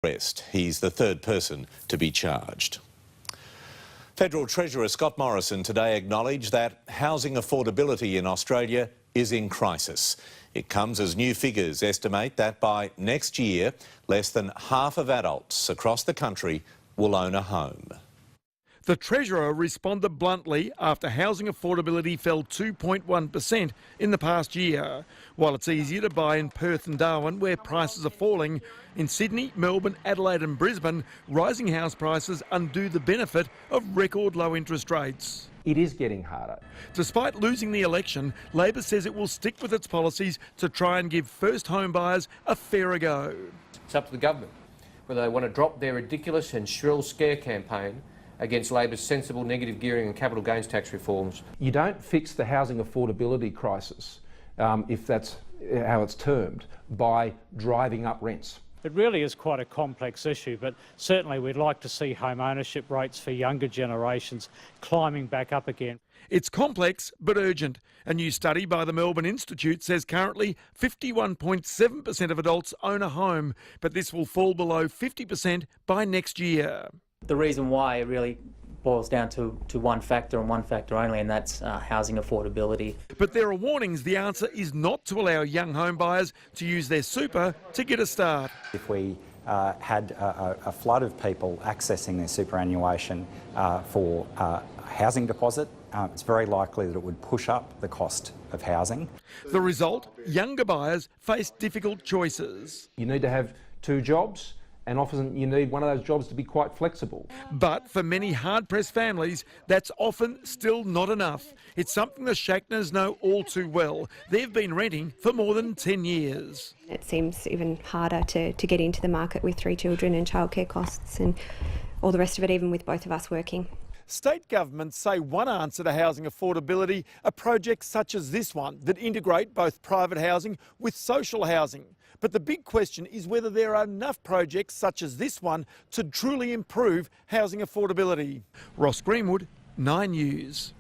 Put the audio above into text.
arrest. He's the third person to be charged. Federal Treasurer Scott Morrison today acknowledged that housing affordability in Australia is in crisis. It comes as new figures estimate that by next year, less than half of adults across the country will own a home. The Treasurer responded bluntly after housing affordability fell 2.1% in the past year. While it's easier to buy in Perth and Darwin, where prices are falling, in Sydney, Melbourne, Adelaide and Brisbane, rising house prices undo the benefit of record low interest rates. It is getting harder. Despite losing the election, Labor says it will stick with its policies to try and give first home buyers a fairer go. It's up to the government whether they want to drop their ridiculous and shrill scare campaign against Labor's sensible negative gearing and capital gains tax reforms. You don't fix the housing affordability crisis, if that's how it's termed, by driving up rents. It really is quite a complex issue, but certainly we'd like to see home ownership rates for younger generations climbing back up again. It's complex but urgent. A new study by the Melbourne Institute says currently 51.7% of adults own a home, but this will fall below 50% by next year. The reason why it really boils down to one factor and one factor only, and that's housing affordability. But there are warnings the answer is not to allow young home buyers to use their super to get a start. If we had a flood of people accessing their superannuation for a housing deposit, it's very likely that it would push up the cost of housing. The result, younger buyers face difficult choices. You need to have 2 jobs, and often you need one of those jobs to be quite flexible. But for many hard-pressed families, that's often still not enough. It's something the Shackners know all too well. They've been renting for more than 10 years. It seems even harder to get into the market with 3 children and childcare costs and all the rest of it, even with both of us working. State governments say one answer to housing affordability are projects such as this one that integrate both private housing with social housing. But the big question is whether there are enough projects such as this one to truly improve housing affordability. Ross Greenwood, 9 News.